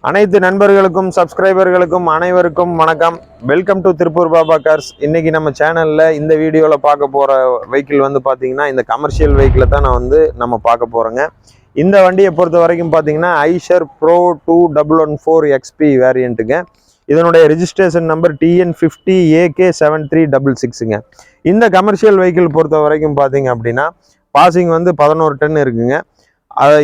அனைத்து நண்பர்களுக்கும் சப்ஸ்கிரைபர்களுக்கும் அனைவருக்கும் வணக்கம். Welcome to Tiruppur Baba cars. இன்னைக்கு நம்ம சேனல்ல இந்த வீடியோவில் பார்க்க போற வெஹிக்கிள் வந்து பார்த்தீங்கன்னா இந்த கமர்ஷியல் வெஹிக்கிளை தான் நம்ம பார்க்க போறோங்க. இந்த வண்டியை பொறுத்த வரைக்கும் பார்த்தீங்கன்னா ஐஷர் ப்ரோ 2114 XP வேரியண்ட்டுங்க. இதனுடைய ரெஜிஸ்ட்ரேஷன் நம்பர் TN50 AK7366ங்க. இந்த கமர்ஷியல் வெஹிக்கிள் பொறுத்த வரைக்கும் பார்த்தீங்க அப்படின்னா பாசிங் வந்து 11 டன் இருக்குங்க.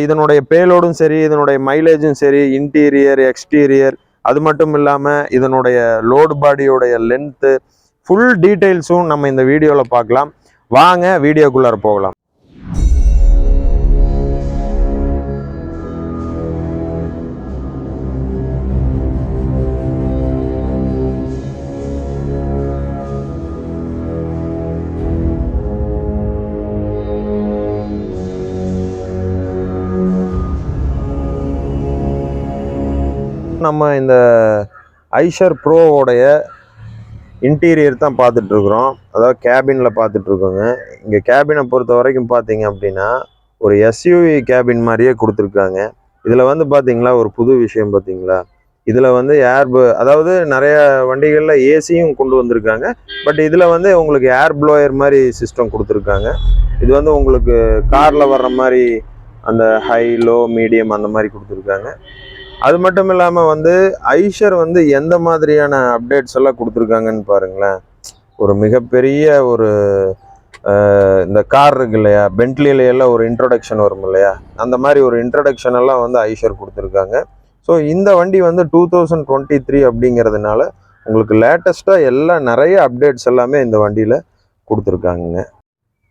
இதனுடைய பேலோடும் சரி, இதனுடைய மைலேஜும் சரி, இன்டீரியர் எக்ஸ்டீரியர், அது மட்டும் இல்லாமல் இதனுடைய லோடு பாடியோடைய லென்த்து, ஃபுல் டீட்டெயில்ஸும் நம்ம இந்த வீடியோவில் பார்க்கலாம். வாங்க வீடியோக்குள்ளார போகலாம். நம்ம இந்த ஐஷர் ப்ரோவோடைய இன்டீரியர் தான் பார்த்துட்ருக்குறோம். அதாவது கேபினில் பார்த்துட்ருக்கோங்க. இங்கே கேபினை பொறுத்த வரைக்கும் பார்த்தீங்க அப்படின்னா ஒரு எஸ்யூவி கேபின் மாதிரியே கொடுத்துருக்காங்க. இதில் வந்து பார்த்தீங்களா ஒரு புது விஷயம் பார்த்தீங்களா, இதில் வந்து அதாவது நிறைய வண்டிகளில் ஏசியும் கொண்டு வந்திருக்காங்க. பட் இதில் வந்து உங்களுக்கு ஏர் ப்ளோயர் மாதிரி சிஸ்டம் கொடுத்துருக்காங்க. இது வந்து உங்களுக்கு காரில் வர்ற மாதிரி அந்த ஹை லோ மீடியம் அந்த மாதிரி கொடுத்துருக்காங்க. அது மட்டும் இல்லாமல் வந்து ஐஷர் வந்து எந்த மாதிரியான அப்டேட்ஸ் எல்லாம் கொடுத்துருக்காங்கன்னு பாருங்களேன். ஒரு மிகப்பெரிய ஒரு இந்த கார் இருக்கு இல்லையா, பென்ட்லியில ஒரு இன்ட்ரோடக்ஷன் வரும் இல்லையா, அந்த மாதிரி ஒரு இன்ட்ரோடக்ஷன் எல்லாம் வந்து ஐஷர் கொடுத்துருக்காங்க. ஸோ இந்த வண்டி வந்து 2023 அப்படிங்கிறதுனால உங்களுக்கு லேட்டஸ்ட்டாக எல்லாம் நிறைய அப்டேட்ஸ் எல்லாமே இந்த வண்டியில் கொடுத்துருக்காங்க.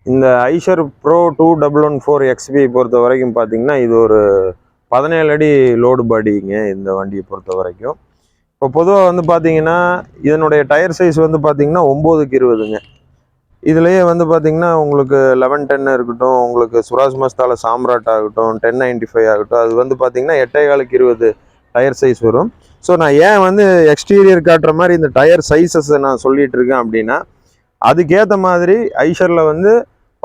இந்த ஐஷர் ப்ரோ 2114 XP பொறுத்த வரைக்கும் பார்த்தீங்கன்னா இது ஒரு 17 அடி லோடு பாடிங்க இந்த வண்டியை பொறுத்த வரைக்கும். இப்போ பொதுவாக வந்து பார்த்தீங்கன்னா இதனுடைய டயர் சைஸ் வந்து பார்த்தீங்கன்னா 9க்கு 20ங்க. இதுலேயே வந்து பார்த்தீங்கன்னா உங்களுக்கு 1110 இருக்கட்டும், உங்களுக்கு சுராஜ் மஸ்தால சாம்ராட் ஆகட்டும், 1095 ஆகட்டும், அது வந்து பார்த்தீங்கன்னா 8.25க்கு 20 டயர் சைஸ் வரும். ஸோ நான் ஏன் வந்து எக்ஸ்டீரியர் காட்டுற மாதிரி இந்த டயர் சைஸஸை நான் சொல்லிட்டு இருக்கேன் அப்படின்னா, அதுக்கேற்ற மாதிரி ஐஷரில் வந்து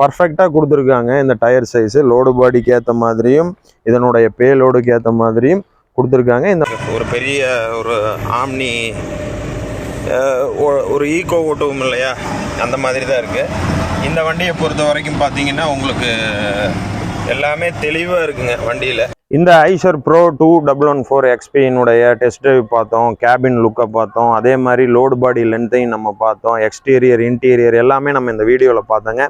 பர்ஃபெக்டாக கொடுத்துருக்காங்க. இந்த டயர் சைஸு லோடு பாடிக்கு ஏற்ற மாதிரியும் இதனுடைய பேலோடுக்கு ஏற்ற மாதிரியும் கொடுத்துருக்காங்க. இந்த ஒரு பெரிய ஒரு ஆம்னி ஒரு ஈகோ ஓட்டுவோம் இல்லையா, அந்த மாதிரி தான் இருக்குது. இந்த வண்டியை பொறுத்த வரைக்கும் பார்த்தீங்கன்னா உங்களுக்கு எல்லாமே தெளிவாக இருக்குங்க வண்டியில். இந்த ஐஷர் ப்ரோ 2114 XPயினுடைய டெஸ்ட் ட்ரைவ் பார்த்தோம், கேபின் லுக்கை பார்த்தோம், அதே மாதிரி லோடு பாடி லென்த்தையும் நம்ம பார்த்தோம், எக்ஸ்டீரியர் இன்டீரியர் எல்லாமே நம்ம இந்த வீடியோவில் பார்த்தோங்க.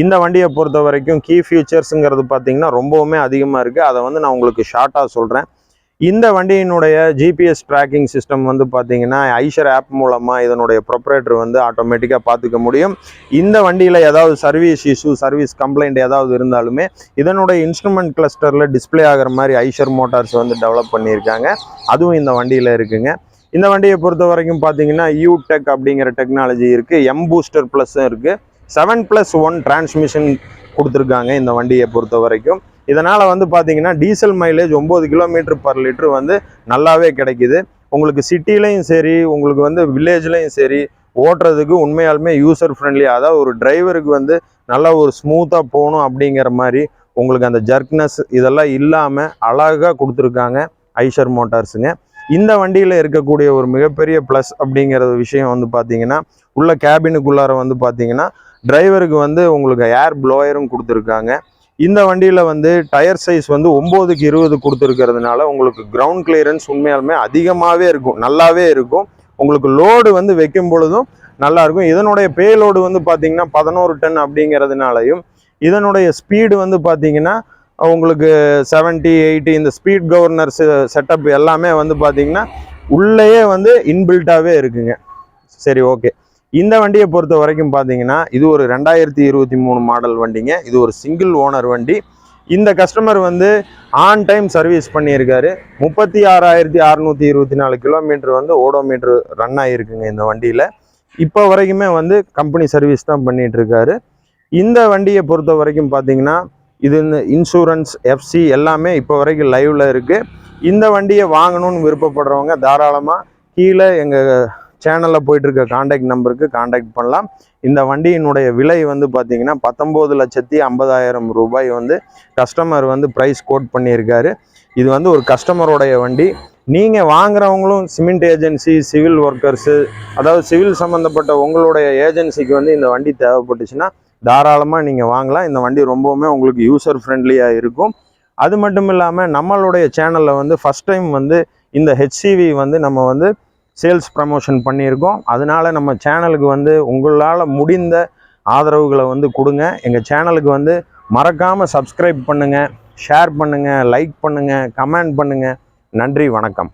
இந்த வண்டியை பொறுத்த வரைக்கும் கீ ஃபியூச்சர்ஸுங்கிறது பார்த்தீங்கன்னா ரொம்பவுமே அதிகமாக இருக்குது. அதை வந்து நான் உங்களுக்கு ஷார்ட்டாக சொல்கிறேன். இந்த வண்டியினுடைய ஜிபிஎஸ் ட்ராக்கிங் சிஸ்டம் வந்து பார்த்தீங்கன்னா ஐஷர் ஆப் மூலமாக இதனுடைய ப்ரொப்ரேட்டர் வந்து ஆட்டோமேட்டிக்காக பார்த்துக்க முடியும். இந்த வண்டியில் ஏதாவது சர்வீஸ் இஷ்யூ, சர்வீஸ் கம்ப்ளைண்ட் ஏதாவது இருந்தாலுமே இதனுடைய இன்ஸ்ட்ருமெண்ட் கிளஸ்டரில் டிஸ்பிளே ஆகிற மாதிரி ஐஷர் மோட்டார்ஸ் வந்து டெவலப் பண்ணியிருக்காங்க. அதுவும் இந்த வண்டியில் இருக்குங்க. இந்த வண்டியை பொறுத்த வரைக்கும் பார்த்தீங்கன்னா யூடெக் அப்படிங்கிற டெக்னாலஜி இருக்குது, எம் பூஸ்டர் ப்ளஸும் இருக்குது, 7+1 டிரான்ஸ்மிஷன் கொடுத்துருக்காங்க இந்த வண்டியை பொறுத்த வரைக்கும். இதனால் வந்து பார்த்தீங்கன்னா டீசல் மைலேஜ் 9 km/லிட்டர் வந்து நல்லாவே கிடைக்குது. உங்களுக்கு சிட்டிலையும் சரி, உங்களுக்கு வந்து வில்லேஜ்லையும் சரி ஓட்டுறதுக்கு உண்மையாலுமே யூசர் ஃப்ரெண்ட்லி. அதாவது ஒரு டிரைவருக்கு வந்து நல்லா ஒரு ஸ்மூத்தாக போகணும் அப்படிங்கிற மாதிரி உங்களுக்கு அந்த ஜர்க்னஸ் இதெல்லாம் இல்லாமல் அழகாக கொடுத்துருக்காங்க ஐஷர் மோட்டார்ஸுங்க. இந்த வண்டியில் இருக்கக்கூடிய ஒரு மிகப்பெரிய ப்ளஸ் அப்படிங்கிற விஷயம் வந்து பார்த்தீங்கன்னா உள்ள கேபினுக்குள்ளார வந்து பார்த்தீங்கன்னா டிரைவருக்கு வந்து உங்களுக்கு ஏர் ப்ளோயரும் கொடுத்துருக்காங்க. இந்த வண்டியில் வந்து டயர் சைஸ் வந்து 9க்கு 20 கொடுத்துருக்கிறதுனால உங்களுக்கு கிரவுண்ட் கிளியரன்ஸ் உண்மையாலுமே அதிகமாகவே இருக்கும், நல்லாவே இருக்கும். உங்களுக்கு லோடு வந்து வைக்கும் பொழுதும் நல்லா இருக்கும். இதனுடைய பேலோடு வந்து பார்த்தீங்கன்னா 11 டன் அப்படிங்கிறதுனாலையும் இதனுடைய ஸ்பீடு வந்து பார்த்தீங்கன்னா உங்களுக்கு 70, 80 இந்த ஸ்பீட் கவர்னர் செட்டப் எல்லாமே வந்து பார்த்தீங்கன்னா உள்ளேயே வந்து இன்பில்ட்டாகவே இருக்குங்க. சரி, ஓகே. இந்த வண்டியை பொறுத்த வரைக்கும் பார்த்தீங்கன்னா இது ஒரு 2023 மாடல் வண்டிங்க. இது ஒரு சிங்கிள் ஓனர் வண்டி. இந்த கஸ்டமர் வந்து ஆன் டைம் சர்வீஸ் பண்ணியிருக்காரு. 36,624 கிலோமீட்டர் வந்து ஓடோமீட்டர் ரன் ஆகிருக்குங்க இந்த வண்டியில். இப்போ வரைக்குமே வந்து கம்பெனி சர்வீஸ் தான் பண்ணிட்டு இருக்காரு. இந்த வண்டியை பொறுத்த வரைக்கும் பார்த்தீங்கன்னா இது இந்த இன்சூரன்ஸ் FC எல்லாமே இப்போ வரைக்கும் லைவ்ல இருக்குது. இந்த வண்டியை வாங்கணும்னு விருப்பப்படுறவங்க தாராளமாக கீழே எங்கள் சேனலில் போயிட்டுருக்க காண்டாக்ட் நம்பருக்கு காண்டாக்ட் பண்ணலாம். இந்த வண்டியினுடைய விலை வந்து பார்த்தீங்கன்னா 19,50,000 ரூபாய் வந்து கஸ்டமர் வந்து ப்ரைஸ் கோட் பண்ணியிருக்காரு. இது வந்து ஒரு கஸ்டமரோடைய வண்டி. நீங்கள் வாங்குறவங்களும் சிமெண்ட் ஏஜென்சி, சிவில் ஒர்க்கர்ஸு, அதாவது சிவில் சம்மந்தப்பட்ட உங்களுடைய ஏஜென்சிக்கு வந்து இந்த வண்டி தேவைப்பட்டுச்சுன்னா தாராளமாக நீங்கள் வாங்கலாம். இந்த வண்டி ரொம்பவுமே உங்களுக்கு யூசர் ஃப்ரெண்ட்லியாக இருக்கும். அது மட்டும் இல்லாமல் நம்மளுடைய சேனலில் வந்து ஃபஸ்ட் டைம் வந்து இந்த ஹெச்சிவி வந்து நம்ம வந்து சேல்ஸ் ப்ரமோஷன் பண்ணியிருக்கோம். அதனால நம்ம சேனலுக்கு வந்து உங்களால் முடிந்த ஆதரவுகளை வந்து கொடுங்க. எங்கள் சேனலுக்கு வந்து மறக்காமல் சப்ஸ்கிரைப் பண்ணுங்கள், ஷேர் பண்ணுங்கள், லைக் பண்ணுங்கள், கமெண்ட் பண்ணுங்கள். நன்றி, வணக்கம்.